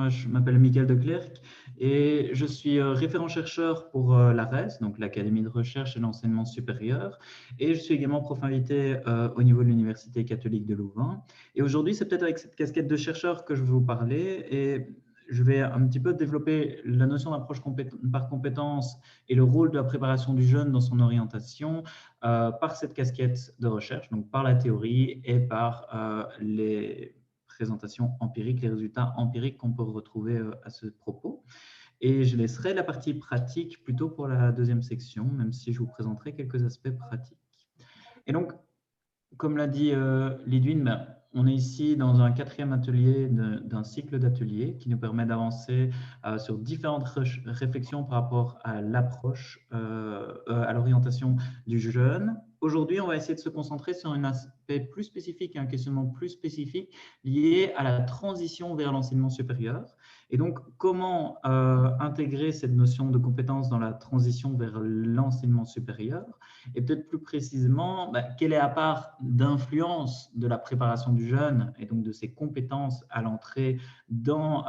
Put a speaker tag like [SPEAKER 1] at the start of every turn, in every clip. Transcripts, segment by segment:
[SPEAKER 1] moi, je m'appelle Michael Declercq et je suis référent chercheur pour l'ARES, donc l'Académie de recherche et d'enseignement supérieur. Et je suis également prof invité au niveau de l'Université catholique de Louvain. Et aujourd'hui, c'est peut-être avec cette casquette de chercheur que je vais vous parler. Et je vais un petit peu développer la notion d'approche par compétence et le rôle de la préparation du jeune dans son orientation par cette casquette de recherche, donc par la théorie et par les présentations empiriques, les résultats empiriques qu'on peut retrouver à ce propos. Et je laisserai la partie pratique plutôt pour la deuxième section, même si je vous présenterai quelques aspects pratiques. Et donc, comme l'a dit Lidwin, on est ici dans un quatrième atelier d'un cycle d'ateliers qui nous permet d'avancer sur différentes réflexions par rapport à l'approche, à l'orientation du jeune. Aujourd'hui, on va essayer de se concentrer sur un aspect plus spécifique, un questionnement plus spécifique lié à la transition vers l'enseignement supérieur. Et donc, comment intégrer cette notion de compétence dans la transition vers l'enseignement supérieur? Et peut-être plus précisément, quelle est la part d'influence de la préparation du jeune et donc de ses compétences à l'entrée dans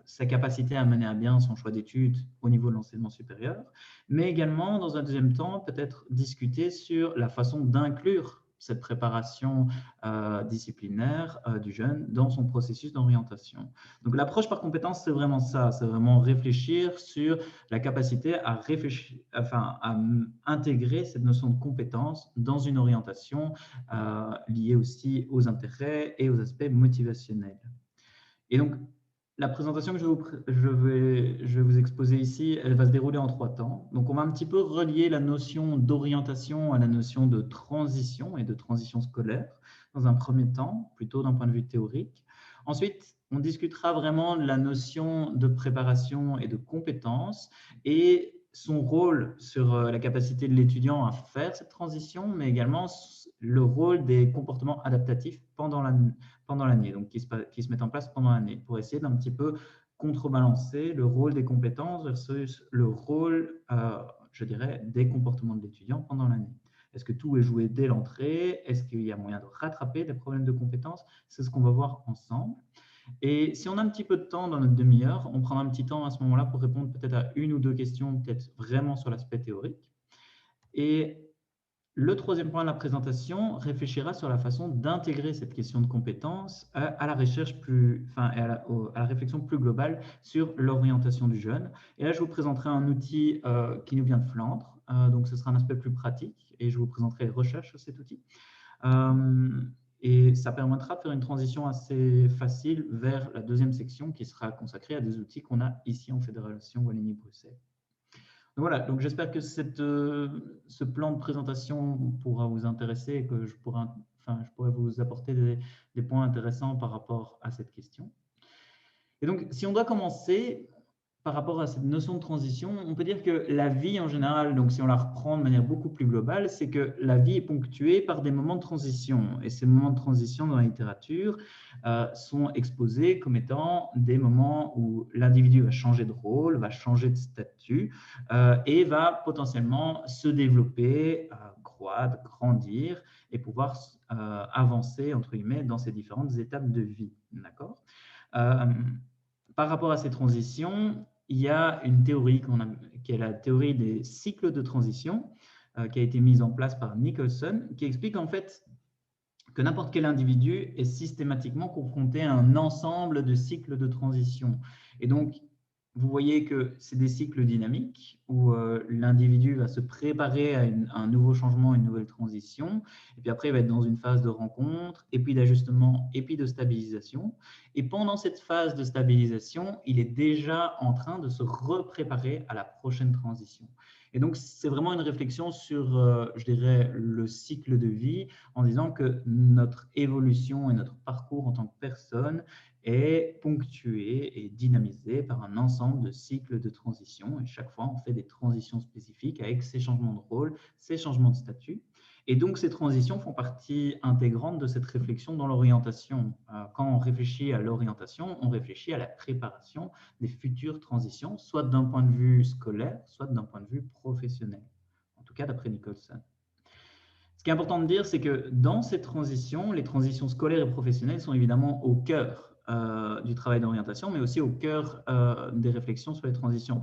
[SPEAKER 1] sa capacité à mener à bien son choix d'études au niveau de l'enseignement supérieur, mais également, dans un deuxième temps, peut-être discuter sur la façon d'inclure cette préparation disciplinaire du jeune dans son processus d'orientation. Donc l'approche par compétence, c'est vraiment ça, c'est vraiment réfléchir sur la capacité à réfléchir, enfin, à intégrer cette notion de compétence dans une orientation liée aussi aux intérêts et aux aspects motivationnels. Et donc, la présentation que je vais vous exposer ici, elle va se dérouler en 3 temps. Donc, on va un petit peu relier la notion d'orientation à la notion de transition et de transition scolaire dans un premier temps, plutôt d'un point de vue théorique. Ensuite, on discutera vraiment de la notion de préparation et de compétences et son rôle sur la capacité de l'étudiant à faire cette transition, mais également le rôle des comportements adaptatifs pendant l'année, donc qui se mettent en place pendant l'année, pour essayer d'un petit peu contrebalancer le rôle des compétences versus le rôle, je dirais, des comportements de l'étudiant pendant l'année. Est-ce que tout est joué dès l'entrée? Est-ce qu'il y a moyen de rattraper des problèmes de compétences? C'est ce qu'on va voir ensemble. Et si on a un petit peu de temps dans notre demi-heure, on prendra un petit temps à ce moment-là pour répondre peut-être à une ou deux questions, peut-être vraiment sur l'aspect théorique. Et le troisième point de la présentation réfléchira sur la façon d'intégrer cette question de compétences à la recherche à la réflexion plus globale sur l'orientation du jeune. Et là, je vous présenterai un outil qui nous vient de Flandre. Donc, ce sera un aspect plus pratique et je vous présenterai les recherches sur cet outil. Et ça permettra de faire une transition assez facile vers la deuxième section qui sera consacrée à des outils qu'on a ici en Fédération Wallonie-Bruxelles. Voilà, donc j'espère que ce plan de présentation pourra vous intéresser et que je pourrai vous apporter des points intéressants par rapport à cette question. Et donc, si on doit commencer par rapport à cette notion de transition, on peut dire que la vie en général, donc si on la reprend de manière beaucoup plus globale, c'est que la vie est ponctuée par des moments de transition. Et ces moments de transition dans la littérature sont exposés comme étant des moments où l'individu va changer de rôle, va changer de statut et va potentiellement se développer, croître, grandir et pouvoir avancer, entre guillemets, dans ces différentes étapes de vie. D'accord ? Par rapport à ces transitions, il y a une théorie qui est la théorie des cycles de transition, qui a été mise en place par Nicholson, qui explique en fait que n'importe quel individu est systématiquement confronté à un ensemble de cycles de transition. Et donc, vous voyez que c'est des cycles dynamiques où l'individu va se préparer à un nouveau changement, une nouvelle transition, et puis après il va être dans une phase de rencontre, et puis d'ajustement, et puis de stabilisation. Et pendant cette phase de stabilisation, il est déjà en train de se repréparer à la prochaine transition. Et donc, c'est vraiment une réflexion sur, je dirais, le cycle de vie, en disant que notre évolution et notre parcours en tant que personne est ponctué et dynamisé par un ensemble de cycles de transition. Et chaque fois, on fait des transitions spécifiques avec ces changements de rôle, ces changements de statut. Et donc, ces transitions font partie intégrante de cette réflexion dans l'orientation. Quand on réfléchit à l'orientation, on réfléchit à la préparation des futures transitions, soit d'un point de vue scolaire, soit d'un point de vue professionnel. En tout cas, d'après Nicholson. Ce qui est important de dire, c'est que dans ces transitions, les transitions scolaires et professionnelles sont évidemment au cœur du travail d'orientation, mais aussi au cœur des réflexions sur les transitions.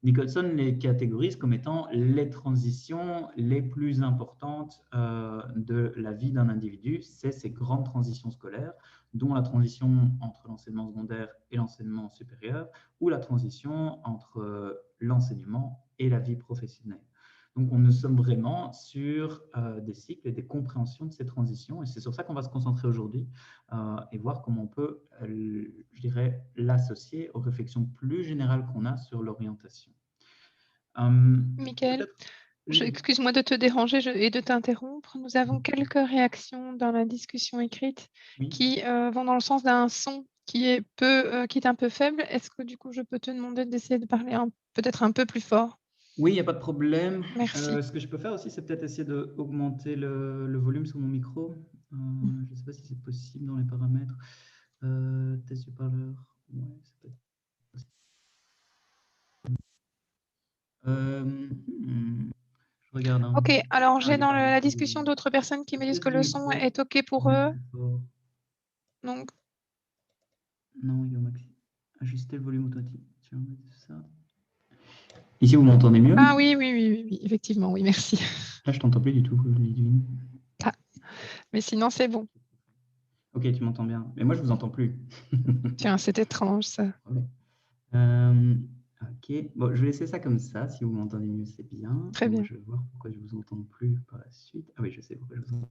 [SPEAKER 1] Nicholson les catégorise comme étant les transitions les plus importantes de la vie d'un individu. C'est ces grandes transitions scolaires, dont la transition entre l'enseignement secondaire et l'enseignement supérieur, ou la transition entre l'enseignement et la vie professionnelle. Donc, nous sommes vraiment sur des cycles et des compréhensions de ces transitions. Et c'est sur ça qu'on va se concentrer aujourd'hui et voir comment on peut, je dirais, l'associer aux réflexions plus générales qu'on a sur l'orientation.
[SPEAKER 2] Michael,
[SPEAKER 1] oui.
[SPEAKER 2] excuse-moi de te déranger et de t'interrompre. Nous avons quelques réactions dans la discussion écrite qui vont dans le sens d'un son qui est un peu faible. Est-ce que du coup, je peux te demander d'essayer de parler peut-être un peu plus fort?
[SPEAKER 1] Oui, il n'y a pas de problème.
[SPEAKER 2] Merci.
[SPEAKER 1] Ce que je peux faire aussi, c'est peut-être essayer d'augmenter le volume sur mon micro. Je ne sais pas si c'est possible dans les paramètres. Test du parleur. Ouais, c'est peut-être possible. Je regarde.
[SPEAKER 2] Ok, alors j'ai dans la
[SPEAKER 1] parleurs.
[SPEAKER 2] discussion d'autres personnes qui me disent que le son est ok pour eux. Donc,
[SPEAKER 1] non, il y a maxi. Ajuster le volume automatique. Tu vas mettre ça. Ici, vous m'entendez mieux?
[SPEAKER 2] Ah oui, effectivement, oui, merci.
[SPEAKER 1] Là, je t'entends plus du tout, Lidwine.
[SPEAKER 2] Ah, mais sinon, c'est bon.
[SPEAKER 1] Ok, tu m'entends bien. Mais moi, je vous entends plus.
[SPEAKER 2] Tiens, c'est étrange, ça.
[SPEAKER 1] Ok. Bon, je vais laisser ça comme ça. Si vous m'entendez mieux, c'est bien.
[SPEAKER 2] Très bien.
[SPEAKER 1] Je vais voir pourquoi je vous entends plus par la suite. Ah oui, je sais pourquoi je vous entends.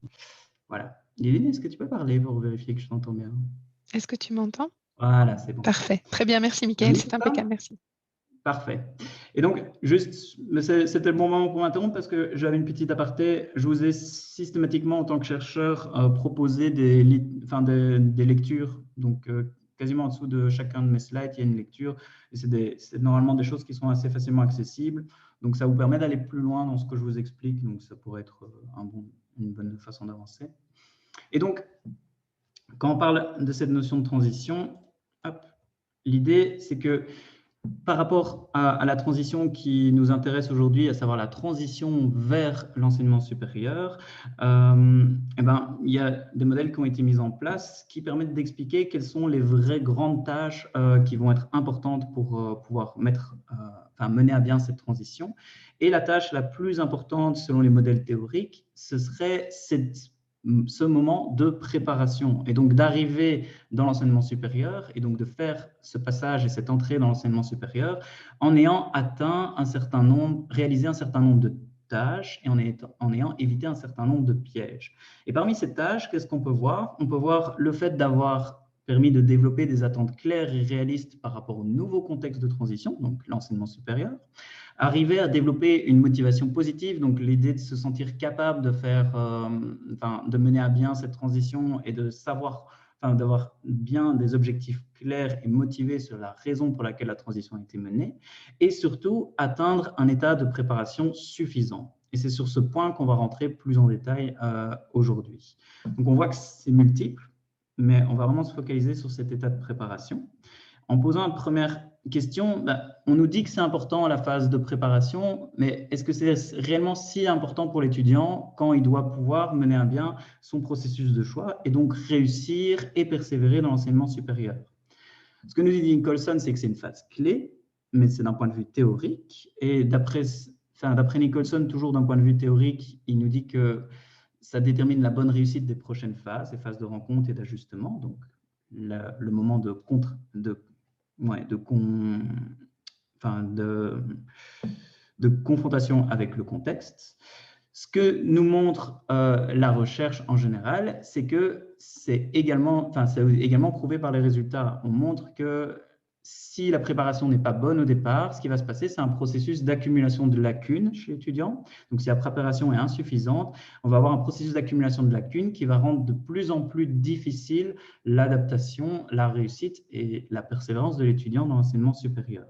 [SPEAKER 1] Voilà. Lidwine, est-ce que tu peux parler pour vérifier que je t'entends bien?
[SPEAKER 2] Est-ce que tu m'entends?
[SPEAKER 1] Voilà, c'est bon.
[SPEAKER 2] Parfait. Très bien, merci, Michael. C'est impeccable, merci.
[SPEAKER 1] Parfait. Et donc, juste, c'était le bon moment pour m'interrompre parce que j'avais une petite aparté. Je vous ai systématiquement, en tant que chercheur, proposé des lectures. Donc, quasiment en dessous de chacun de mes slides, il y a une lecture. Et c'est normalement des choses qui sont assez facilement accessibles. Donc, ça vous permet d'aller plus loin dans ce que je vous explique. Donc, ça pourrait être une bonne façon d'avancer. Et donc, quand on parle de cette notion de transition, l'idée, c'est que par rapport à la transition qui nous intéresse aujourd'hui, à savoir la transition vers l'enseignement supérieur, il y a des modèles qui ont été mis en place qui permettent d'expliquer quelles sont les vraies grandes tâches qui vont être importantes pour pouvoir mener à bien cette transition. Et la tâche la plus importante selon les modèles théoriques, ce serait ce moment de préparation et donc d'arriver dans l'enseignement supérieur et donc de faire ce passage et cette entrée dans l'enseignement supérieur en ayant réalisé un certain nombre de tâches et en ayant évité un certain nombre de pièges. Et parmi ces tâches, qu'est-ce qu'on peut voir? On peut voir le fait d'avoir permis de développer des attentes claires et réalistes par rapport au nouveau contexte de transition, donc l'enseignement supérieur. Arriver à développer une motivation positive, donc l'idée de se sentir capable de mener à bien cette transition et de savoir, d'avoir bien des objectifs clairs et motivés sur la raison pour laquelle la transition a été menée, et surtout atteindre un état de préparation suffisant. Et c'est sur ce point qu'on va rentrer plus en détail aujourd'hui. Donc on voit que c'est multiple, mais on va vraiment se focaliser sur cet état de préparation. En posant une première question, on nous dit que c'est important la phase de préparation, mais est-ce que c'est réellement si important pour l'étudiant quand il doit pouvoir mener à bien son processus de choix et donc réussir et persévérer dans l'enseignement supérieur? Ce que nous dit Nicholson, c'est que c'est une phase clé, mais c'est d'un point de vue théorique. Et d'après Nicholson, toujours d'un point de vue théorique, il nous dit que ça détermine la bonne réussite des prochaines phases, les phases de rencontre et d'ajustement, donc le moment de confrontation avec le contexte. Ce que nous montre la recherche en général, c'est que c'est également prouvé par les résultats. On montre que si la préparation n'est pas bonne au départ, ce qui va se passer, c'est un processus d'accumulation de lacunes chez l'étudiant. Donc, si la préparation est insuffisante, on va avoir un processus d'accumulation de lacunes qui va rendre de plus en plus difficile l'adaptation, la réussite et la persévérance de l'étudiant dans l'enseignement supérieur.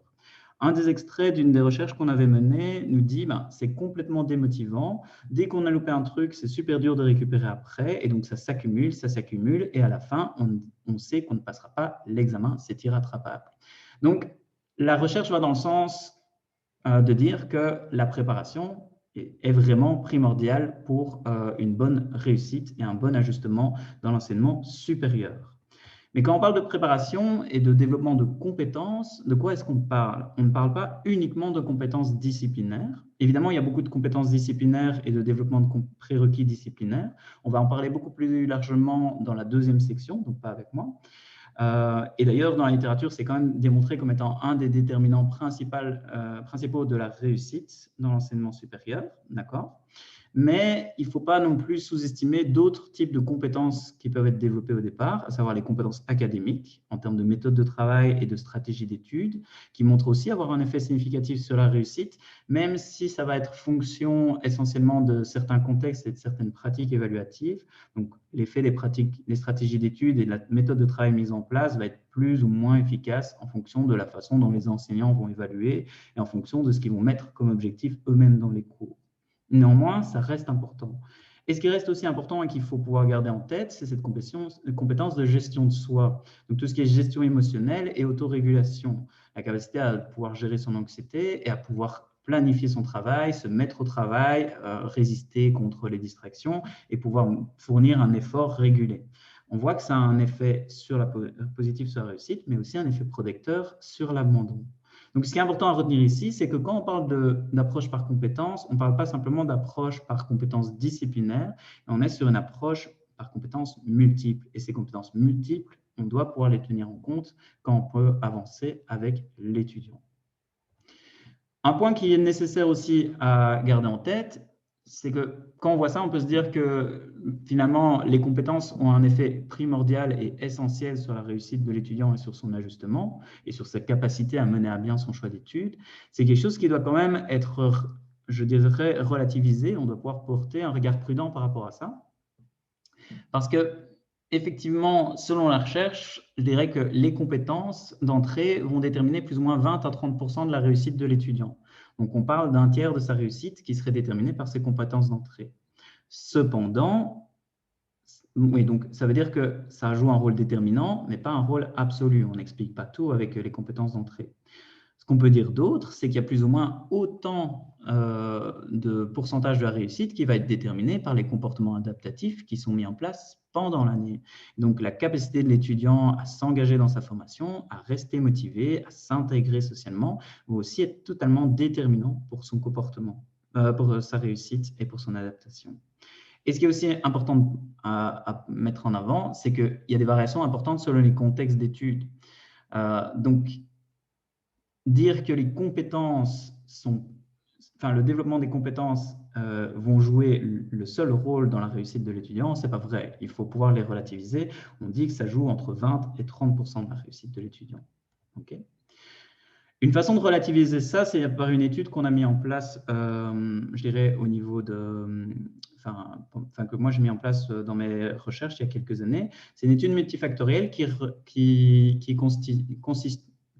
[SPEAKER 1] Un des extraits d'une des recherches qu'on avait menées nous dit c'est complètement démotivant. Dès qu'on a loupé un truc, c'est super dur de récupérer après. Et donc, ça s'accumule. Et à la fin, on sait qu'on ne passera pas l'examen. C'est irrattrapable. Donc, la recherche va dans le sens de dire que la préparation est vraiment primordiale pour une bonne réussite et un bon ajustement dans l'enseignement supérieur. Mais quand on parle de préparation et de développement de compétences, de quoi est-ce qu'on parle? On ne parle pas uniquement de compétences disciplinaires. Évidemment, il y a beaucoup de compétences disciplinaires et de développement de prérequis disciplinaires. On va en parler beaucoup plus largement dans la deuxième section, donc pas avec moi. Et d'ailleurs, dans la littérature, c'est quand même démontré comme étant un des déterminants principaux de la réussite dans l'enseignement supérieur, d'accord? Mais il ne faut pas non plus sous-estimer d'autres types de compétences qui peuvent être développées au départ, à savoir les compétences académiques en termes de méthode de travail et de stratégie d'études, qui montrent aussi avoir un effet significatif sur la réussite, même si ça va être fonction essentiellement de certains contextes et de certaines pratiques évaluatives. Donc, l'effet des pratiques, les stratégies d'études et de la méthode de travail mise en place va être plus ou moins efficace en fonction de la façon dont les enseignants vont évaluer et en fonction de ce qu'ils vont mettre comme objectif eux-mêmes dans les cours. Néanmoins, ça reste important. Et ce qui reste aussi important et qu'il faut pouvoir garder en tête, c'est cette compétence de gestion de soi. Donc, tout ce qui est gestion émotionnelle et autorégulation, la capacité à pouvoir gérer son anxiété et à pouvoir planifier son travail, se mettre au travail, résister contre les distractions et pouvoir fournir un effort régulé. On voit que ça a un effet positif sur la réussite, mais aussi un effet protecteur sur l'abandon. Donc, ce qui est important à retenir ici, c'est que quand on parle d'approche par compétence, on ne parle pas simplement d'approche par compétence disciplinaire, on est sur une approche par compétences multiples. Et ces compétences multiples, on doit pouvoir les tenir en compte quand on peut avancer avec l'étudiant. Un point qui est nécessaire aussi à garder en tête, c'est que quand on voit ça, on peut se dire que finalement, les compétences ont un effet primordial et essentiel sur la réussite de l'étudiant et sur son ajustement et sur sa capacité à mener à bien son choix d'études. C'est quelque chose qui doit quand même être, je dirais, relativisé. On doit pouvoir porter un regard prudent par rapport à ça. Parce que, effectivement, selon la recherche, je dirais que les compétences d'entrée vont déterminer plus ou moins 20 à 30% de la réussite de l'étudiant. Donc, on parle d'un tiers de sa réussite qui serait déterminée par ses compétences d'entrée. Cependant, oui, donc ça veut dire que ça joue un rôle déterminant, mais pas un rôle absolu. On n'explique pas tout avec les compétences d'entrée. Ce qu'on peut dire d'autre, c'est qu'il y a plus ou moins autant de pourcentage de la réussite qui va être déterminé par les comportements adaptatifs qui sont mis en place pendant l'année. Donc, la capacité de l'étudiant à s'engager dans sa formation, à rester motivé, à s'intégrer socialement, va aussi être totalement déterminant pour son comportement, pour sa réussite et pour son adaptation. Et ce qui est aussi important à mettre en avant, c'est qu'il y a des variations importantes selon les contextes d'études. Donc, dire que les compétences le développement des compétences vont jouer le seul rôle dans la réussite de l'étudiant, ce n'est pas vrai. Il faut pouvoir les relativiser. On dit que ça joue entre 20 et 30% de la réussite de l'étudiant. Okay. Une façon de relativiser ça, c'est par une étude qu'on a mis en place, je dirais, au niveau de... que moi j'ai mis en place dans mes recherches il y a quelques années. C'est une étude multifactorielle qui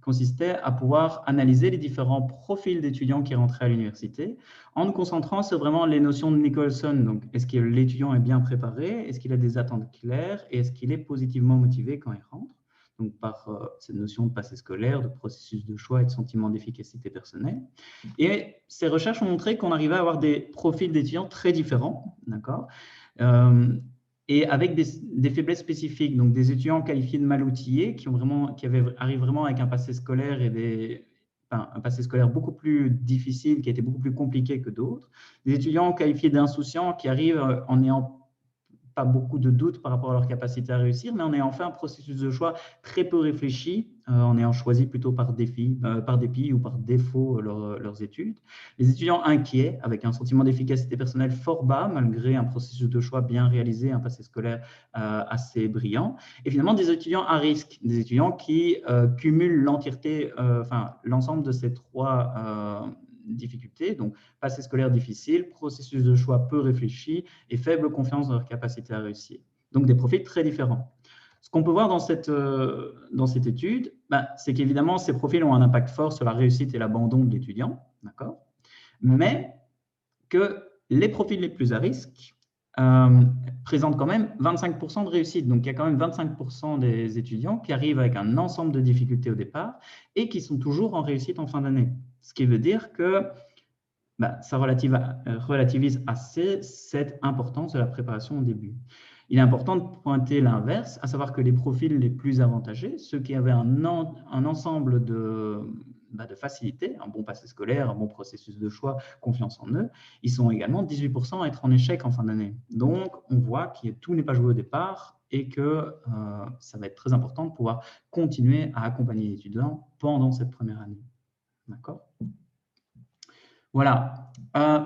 [SPEAKER 1] consistait à pouvoir analyser les différents profils d'étudiants qui rentraient à l'université en nous concentrant sur vraiment les notions de Nicholson. Donc, est-ce que l'étudiant est bien préparé? Est-ce qu'il a des attentes claires? Et est-ce qu'il est positivement motivé quand il rentre? Donc, par cette notion de passé scolaire, de processus de choix et de sentiment d'efficacité personnelle. Et ces recherches ont montré qu'on arrivait à avoir des profils d'étudiants très différents, d'accord, et avec des faiblesses spécifiques. Donc, des étudiants qualifiés de mal outillés qui arrivent vraiment avec un passé scolaire et un passé scolaire beaucoup plus difficile, qui a été beaucoup plus compliqué que d'autres. Des étudiants qualifiés d'insouciants qui arrivent en ayant pas beaucoup de doutes par rapport à leur capacité à réussir, mais en ayant fait un processus de choix très peu réfléchi, en ayant choisi plutôt par dépit ou par défaut leurs études. Les étudiants inquiets, avec un sentiment d'efficacité personnelle fort bas, malgré un processus de choix bien réalisé, un passé scolaire assez brillant. Et finalement, des étudiants à risque, des étudiants qui cumulent l'ensemble de ces trois difficultés, donc passé scolaire difficile, processus de choix peu réfléchi et faible confiance dans leur capacité à réussir. Donc des profils très différents. Ce qu'on peut voir dans cette étude, c'est qu'évidemment, ces profils ont un impact fort sur la réussite et l'abandon de l'étudiant, d'accord, mais que les profils les plus à risque présentent quand même 25% de réussite. Donc, il y a quand même 25% des étudiants qui arrivent avec un ensemble de difficultés au départ et qui sont toujours en réussite en fin d'année. Ce qui veut dire que ça relativise assez cette importance de la préparation au début. Il est important de pointer l'inverse, à savoir que les profils les plus avantagés, ceux qui avaient un ensemble de facilités, un bon passé scolaire, un bon processus de choix, confiance en eux, ils sont également 18% à être en échec en fin d'année. Donc, on voit que tout n'est pas joué au départ et que ça va être très important de pouvoir continuer à accompagner les étudiants pendant cette première année. D'accord ? Voilà.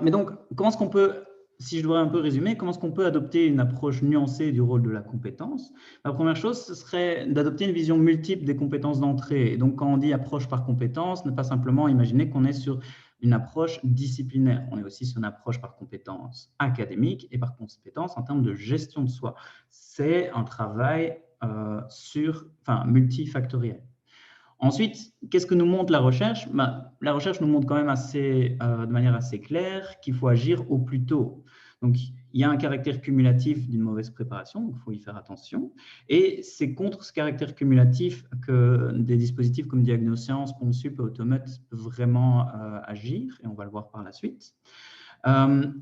[SPEAKER 1] Mais donc, comment est-ce qu'on peut, si je dois un peu résumer, comment est-ce qu'on peut adopter une approche nuancée du rôle de la compétence? La première chose, ce serait d'adopter une vision multiple des compétences d'entrée. Et donc, quand on dit approche par compétence, ne pas simplement imaginer qu'on est sur une approche disciplinaire. On est aussi sur une approche par compétence académique et par compétence en termes de gestion de soi. C'est un travail multifactoriel. Ensuite, qu'est-ce que nous montre la recherche? La recherche nous montre quand même de manière assez claire qu'il faut agir au plus tôt. Donc, il y a un caractère cumulatif d'une mauvaise préparation, donc il faut y faire attention. Et c'est contre ce caractère cumulatif que des dispositifs comme Diagnoscience, Ponsup et Automate peuvent vraiment agir, et on va le voir par la suite.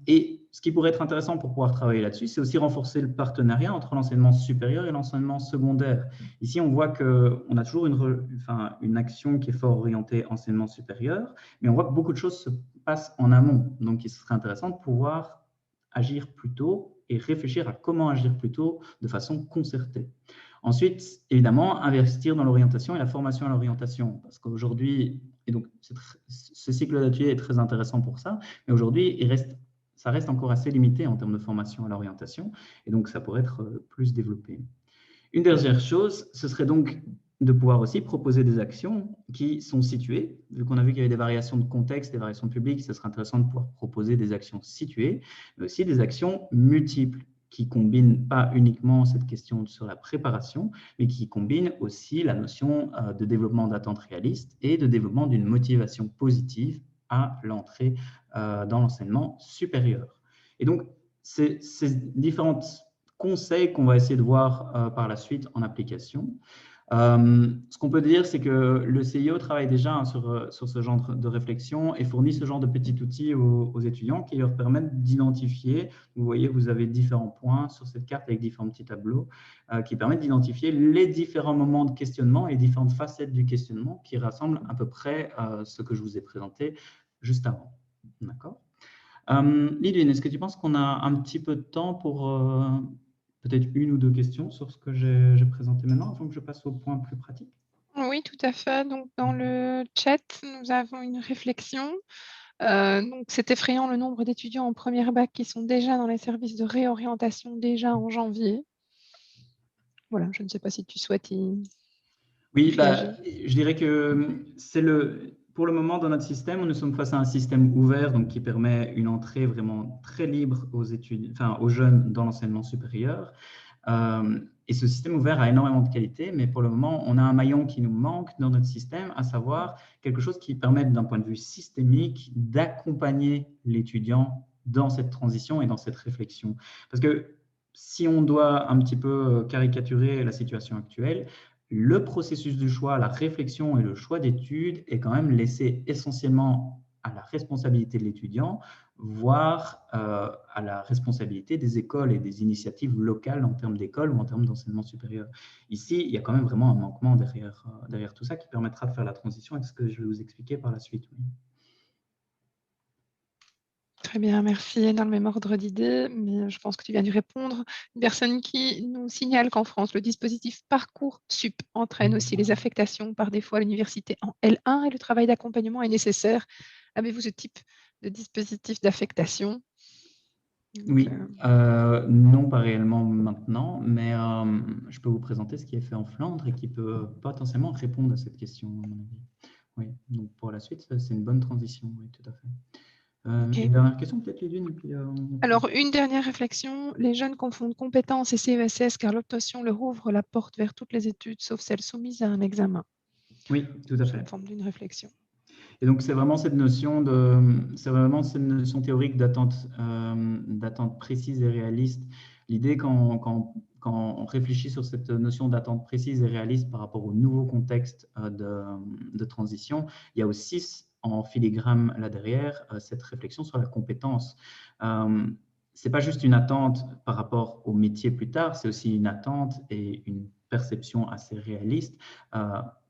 [SPEAKER 1] Et ce qui pourrait être intéressant pour pouvoir travailler là-dessus, c'est aussi renforcer le partenariat entre l'enseignement supérieur et l'enseignement secondaire. Ici, on voit qu'on a toujours une action qui est fort orientée enseignement supérieur, mais on voit que beaucoup de choses se passent en amont. Donc, il serait intéressant de pouvoir agir plus tôt et réfléchir à comment agir plus tôt de façon concertée. Ensuite, évidemment, investir dans l'orientation et la formation à l'orientation, parce qu'aujourd'hui, et donc ce cycle d'atelier est très intéressant pour ça, mais aujourd'hui, ça reste encore assez limité en termes de formation à l'orientation, et donc ça pourrait être plus développé. Une dernière chose, ce serait donc de pouvoir aussi proposer des actions qui sont situées. Vu qu'on a vu qu'il y avait des variations de contexte, des variations de public, ce serait intéressant de pouvoir proposer des actions situées, mais aussi des actions multiples qui ne combinent pas uniquement cette question sur la préparation, mais qui combinent aussi la notion de développement d'attentes réalistes et de développement d'une motivation positive à l'entrée dans l'enseignement supérieur. Et donc, ces différents conseils qu'on va essayer de voir par la suite en application. Ce qu'on peut dire, c'est que le CIO travaille déjà sur ce genre de réflexion et fournit ce genre de petits outils aux étudiants qui leur permettent d'identifier, vous voyez, vous avez différents points sur cette carte avec différents petits tableaux qui permettent d'identifier les différents moments de questionnement et différentes facettes du questionnement qui rassemblent à peu près ce que je vous ai présenté juste avant. D'accord ? Lidwin, est-ce que tu penses qu'on a un petit peu de temps pour peut-être une ou deux questions sur ce que j'ai présenté maintenant, avant que je passe au point plus pratique?
[SPEAKER 2] Oui, tout à fait. Donc, dans le chat, nous avons une réflexion. Donc, c'est effrayant le nombre d'étudiants en première bac qui sont déjà dans les services de réorientation déjà en janvier. Voilà, je ne sais pas si tu souhaites y réagir.
[SPEAKER 1] Je dirais que pour le moment, dans notre système, nous sommes face à un système ouvert donc qui permet une entrée vraiment très libre aux jeunes dans l'enseignement supérieur. Et ce système ouvert a énormément de qualité, mais pour le moment, on a un maillon qui nous manque dans notre système, à savoir quelque chose qui permette, d'un point de vue systémique, d'accompagner l'étudiant dans cette transition et dans cette réflexion. Parce que si on doit un petit peu caricaturer la situation actuelle, le processus du choix, la réflexion et le choix d'études est quand même laissé essentiellement à la responsabilité de l'étudiant, voire à la responsabilité des écoles et des initiatives locales en termes d'école ou en termes d'enseignement supérieur. Ici, il y a quand même vraiment un manquement derrière tout ça qui permettra de faire la transition avec ce que je vais vous expliquer par la suite. Oui.
[SPEAKER 2] Très bien, merci. Dans le même ordre d'idées, mais je pense que tu viens d'y répondre. Une personne qui nous signale qu'en France, le dispositif Parcoursup entraîne aussi les affectations par défaut à l'université en L1 et le travail d'accompagnement est nécessaire. Avez-vous ce type de dispositif d'affectation?
[SPEAKER 1] Oui, non pas réellement maintenant, mais je peux vous présenter ce qui est fait en Flandre et qui peut potentiellement répondre à cette question, à mon avis. Oui, donc pour la suite, c'est une bonne transition, oui, tout à fait.
[SPEAKER 2] Okay.
[SPEAKER 1] Une dernière question peut-être, Lidwin,
[SPEAKER 2] Alors, une dernière réflexion. Les jeunes confondent compétences et CESS car l'obtention leur ouvre la porte vers toutes les études, sauf celles soumises à un examen.
[SPEAKER 1] Oui, tout à fait.
[SPEAKER 2] C'est une forme d'une réflexion.
[SPEAKER 1] Et donc, c'est vraiment cette notion théorique d'attente précise et réaliste. L'idée, quand on réfléchit sur cette notion d'attente précise et réaliste par rapport au nouveau contexte de transition, il y a aussi en filigrane là derrière cette réflexion sur la compétence. c'est pas juste une attente par rapport au métier plus tard, c'est aussi une attente et une perception assez réaliste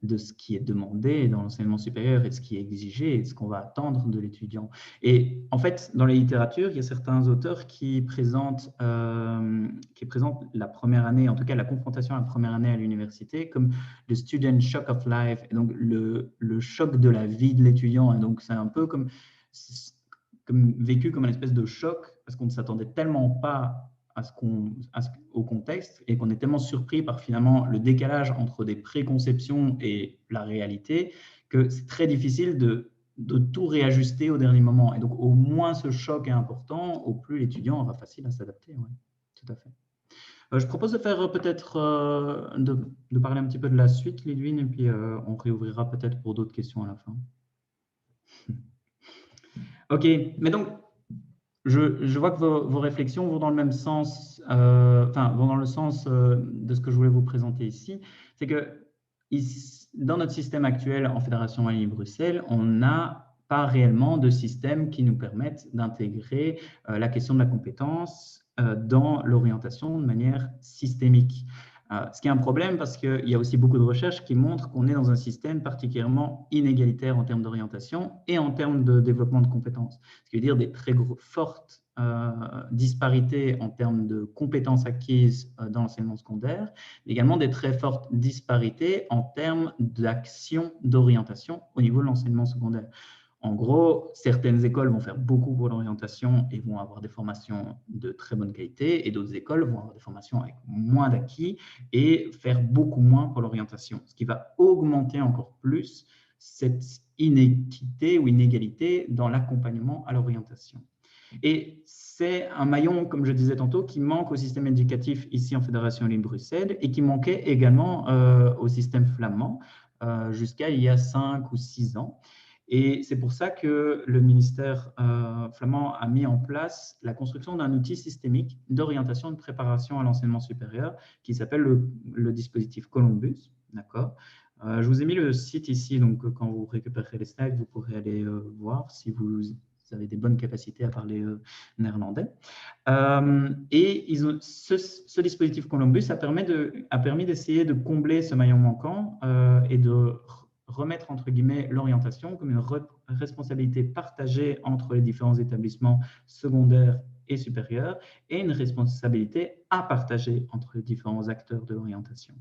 [SPEAKER 1] de ce qui est demandé dans l'enseignement supérieur et de ce qui est exigé et de ce qu'on va attendre de l'étudiant. Et en fait, dans la littérature, il y a certains auteurs qui présentent la première année, en tout cas la confrontation à la première année à l'université, comme le student shock of life, et donc le choc de la vie de l'étudiant. Et donc c'est un peu comme vécu comme une espèce de choc parce qu'on ne s'attendait tellement pas au contexte et qu'on est tellement surpris par finalement le décalage entre des préconceptions et la réalité que c'est très difficile de tout réajuster au dernier moment. Et donc, au moins ce choc est important, au plus l'étudiant aura facile à s'adapter. Ouais, tout à fait. Je propose de faire peut-être de parler un petit peu de la suite, Lidwine, et puis on réouvrira peut-être pour d'autres questions à la fin. Ok, mais donc, je vois que vos réflexions vont dans le même sens, vont dans le sens de ce que je voulais vous présenter ici. C'est que dans notre système actuel en Fédération Wallonie-Bruxelles, on n'a pas réellement de système qui nous permette d'intégrer la question de la compétence dans l'orientation de manière systémique. Ce qui est un problème parce qu'il y a aussi beaucoup de recherches qui montrent qu'on est dans un système particulièrement inégalitaire en termes d'orientation et en termes de développement de compétences. Ce qui veut dire des très fortes disparités en termes de compétences acquises dans l'enseignement secondaire, mais également des très fortes disparités en termes d'action d'orientation au niveau de l'enseignement secondaire. En gros, certaines écoles vont faire beaucoup pour l'orientation et vont avoir des formations de très bonne qualité, et d'autres écoles vont avoir des formations avec moins d'acquis et faire beaucoup moins pour l'orientation, ce qui va augmenter encore plus cette inéquité ou inégalité dans l'accompagnement à l'orientation. Et c'est un maillon, comme je disais tantôt, qui manque au système éducatif ici en Fédération Wallonie-Bruxelles et qui manquait également au système flamand jusqu'à il y a 5 ou 6 ans. Et c'est pour ça que le ministère flamand a mis en place la construction d'un outil systémique d'orientation et de préparation à l'enseignement supérieur qui s'appelle le dispositif Columbus. D'accord. Je vous ai mis le site ici, donc quand vous récupérerez les slides, vous pourrez aller voir si vous avez des bonnes capacités à parler néerlandais. Et ce dispositif Columbus a permis d'essayer de combler ce maillon manquant et de remettre entre guillemets l'orientation comme une responsabilité partagée entre les différents établissements secondaires et supérieurs et une responsabilité à partager entre les différents acteurs de l'orientation.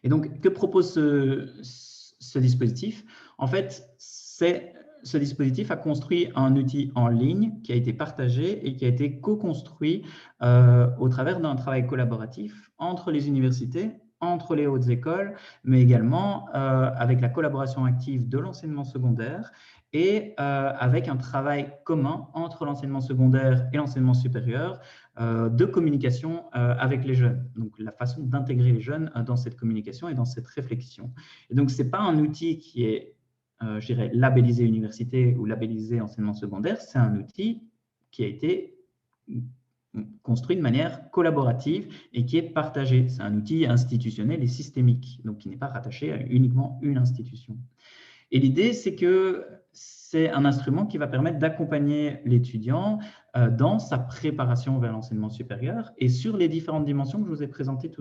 [SPEAKER 1] Et donc, que propose ce dispositif? En fait, ce dispositif a construit un outil en ligne qui a été partagé et qui a été co-construit au travers d'un travail collaboratif entre les universités, entre les hautes écoles, mais également avec la collaboration active de l'enseignement secondaire et avec un travail commun entre l'enseignement secondaire et l'enseignement supérieur de communication avec les jeunes. Donc, la façon d'intégrer les jeunes dans cette communication et dans cette réflexion. Et donc, ce n'est pas un outil qui est je dirais, labellisé université ou labellisé enseignement secondaire, c'est un outil qui a été construit de manière collaborative et qui est partagé. C'est un outil institutionnel et systémique, donc qui n'est pas rattaché à uniquement une institution. Et l'idée, c'est que c'est un instrument qui va permettre d'accompagner l'étudiant dans sa préparation vers l'enseignement supérieur et sur les différentes dimensions que je vous ai présentées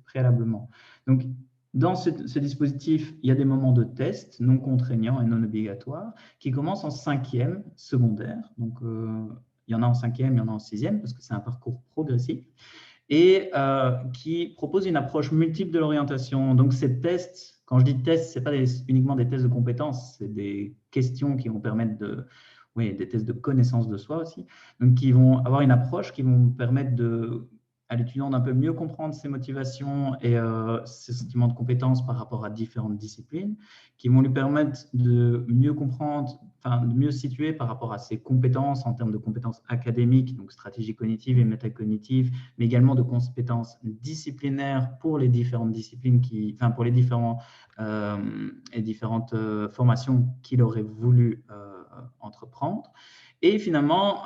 [SPEAKER 1] préalablement. Donc, dans ce dispositif, il y a des moments de test non contraignants et non obligatoires qui commencent en 5e secondaire. Donc, il y en a en 5e, il y en a en 6e parce que c'est un parcours progressif et qui propose une approche multiple de l'orientation. Donc, ces tests, quand je dis tests, ce n'est pas uniquement des tests de compétences, c'est des questions qui vont permettre des tests de connaissance de soi aussi, donc qui vont avoir une approche qui vont permettre à l'étudiant d'un peu mieux comprendre ses motivations et ses sentiments de compétence par rapport à différentes disciplines, qui vont lui permettre de mieux comprendre, de mieux situer par rapport à ses compétences en termes de compétences académiques, donc stratégie cognitive et métacognitive, mais également de compétences disciplinaires pour les différentes disciplines, pour les différentes formations qu'il aurait voulu entreprendre. Et finalement,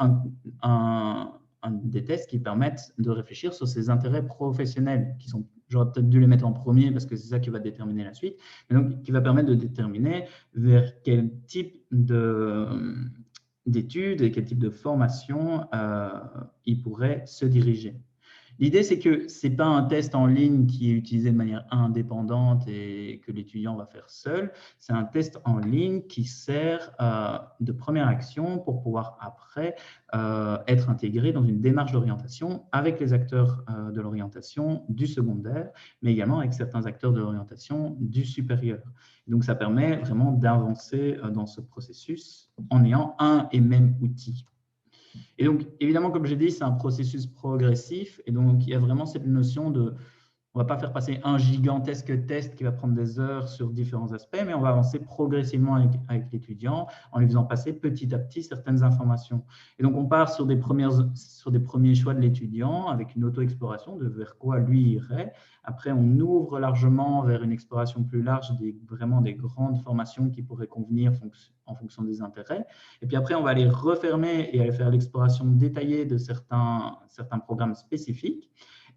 [SPEAKER 1] des tests qui permettent de réfléchir sur ses intérêts professionnels, j'aurais peut-être dû les mettre en premier parce que c'est ça qui va déterminer la suite, mais donc qui va permettre de déterminer vers quel type d'études et quel type de formation il pourrait se diriger. L'idée, c'est que ce n'est pas un test en ligne qui est utilisé de manière indépendante et que l'étudiant va faire seul. C'est un test en ligne qui sert de première action pour pouvoir après être intégré dans une démarche d'orientation avec les acteurs de l'orientation du secondaire, mais également avec certains acteurs de l'orientation du supérieur. Donc, ça permet vraiment d'avancer dans ce processus en ayant un et même outil. Et donc, évidemment, comme j'ai dit, c'est un processus progressif. Et donc, il y a vraiment cette notion de, on ne va pas faire passer un gigantesque test qui va prendre des heures sur différents aspects, mais on va avancer progressivement avec l'étudiant en lui faisant passer petit à petit certaines informations. Et donc, on part sur des premiers choix de l'étudiant avec une auto-exploration de vers quoi lui irait. Après, on ouvre largement vers une exploration plus large, vraiment des grandes formations qui pourraient convenir en fonction des intérêts. Et puis après, on va aller refermer et aller faire l'exploration détaillée de certains programmes spécifiques.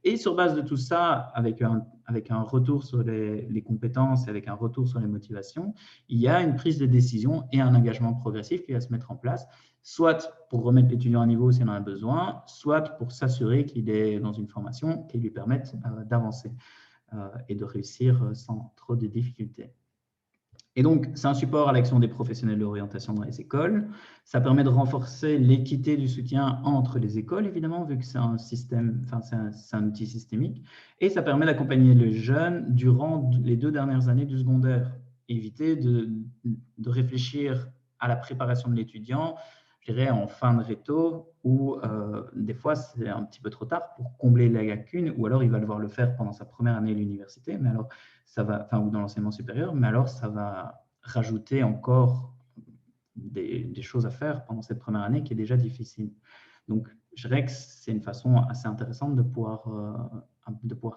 [SPEAKER 1] Et sur base de tout ça, avec un retour sur les compétences et avec un retour sur les motivations, il y a une prise de décision et un engagement progressif qui va se mettre en place, soit pour remettre l'étudiant à niveau s'il en a besoin, soit pour s'assurer qu'il est dans une formation qui lui permette d'avancer et de réussir sans trop de difficultés. Et donc, c'est un support à l'action des professionnels de l'orientation dans les écoles. Ça permet de renforcer l'équité du soutien entre les écoles, évidemment, vu que c'est un système, c'est un outil systémique. Et ça permet d'accompagner les jeunes durant les 2 dernières années du secondaire. Éviter de réfléchir à la préparation de l'étudiant, je dirais en fin de réto, où des fois c'est un petit peu trop tard pour combler la lacune, ou alors il va devoir le faire pendant sa première année à l'université, mais alors ça va, ou dans l'enseignement supérieur, mais alors ça va rajouter encore des choses à faire pendant cette première année qui est déjà difficile. Donc, je dirais que c'est une façon assez intéressante de pouvoir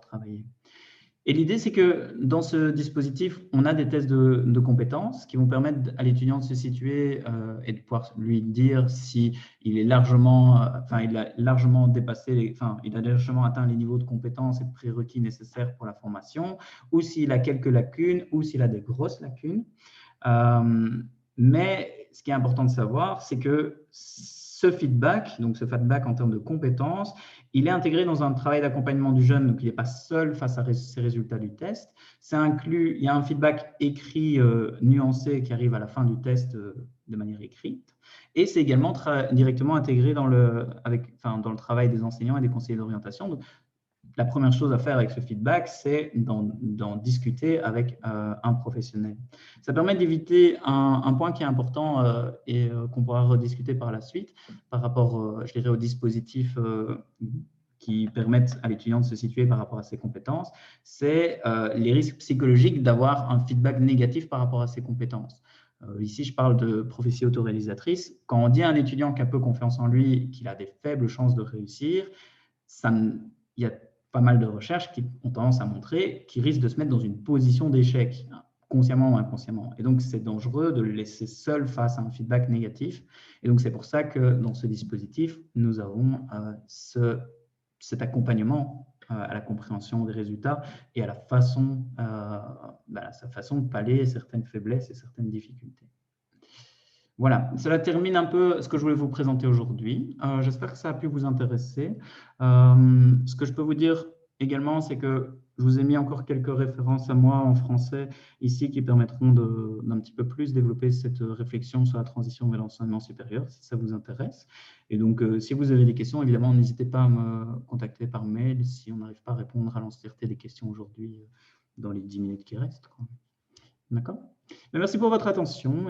[SPEAKER 1] travailler. Et l'idée, c'est que dans ce dispositif, on a des tests de compétences qui vont permettre à l'étudiant de se situer et de pouvoir lui dire si il est largement, il a largement dépassé, il a largement atteint les niveaux de compétences et de prérequis nécessaires pour la formation, ou s'il a quelques lacunes, ou s'il a des grosses lacunes. Mais ce qui est important de savoir, c'est que ce feedback en termes de compétences, il est intégré dans un travail d'accompagnement du jeune, donc il n'est pas seul face à ses résultats du test. Il y a un feedback écrit nuancé qui arrive à la fin du test de manière écrite. Et c'est également directement intégré dans le travail des enseignants et des conseillers d'orientation. Donc, la première chose à faire avec ce feedback, c'est d'en discuter avec un professionnel. Ça permet d'éviter un point qui est important et qu'on pourra rediscuter par la suite par rapport, je dirais, aux dispositifs qui permettent à l'étudiant de se situer par rapport à ses compétences, c'est les risques psychologiques d'avoir un feedback négatif par rapport à ses compétences. Ici, je parle de prophétie autoréalisatrice. Quand on dit à un étudiant qui a peu confiance en lui, qu'il a des faibles chances de réussir, il y a pas mal de recherches qui ont tendance à montrer qu'il risque de se mettre dans une position d'échec, consciemment ou inconsciemment. Et donc, c'est dangereux de le laisser seul face à un feedback négatif. Et donc, c'est pour ça que dans ce dispositif, nous avons cet accompagnement à la compréhension des résultats et à sa façon de pallier certaines faiblesses et certaines difficultés. Voilà, cela termine un peu ce que je voulais vous présenter aujourd'hui. J'espère que ça a pu vous intéresser. Ce que je peux vous dire également, c'est que je vous ai mis encore quelques références à moi en français ici qui permettront d'un petit peu plus développer cette réflexion sur la transition vers l'enseignement supérieur, si ça vous intéresse. Et donc, si vous avez des questions, évidemment, n'hésitez pas à me contacter par mail si on n'arrive pas à répondre à l'entièreté des questions aujourd'hui dans les 10 minutes qui restent. D'accord ? Merci pour votre attention.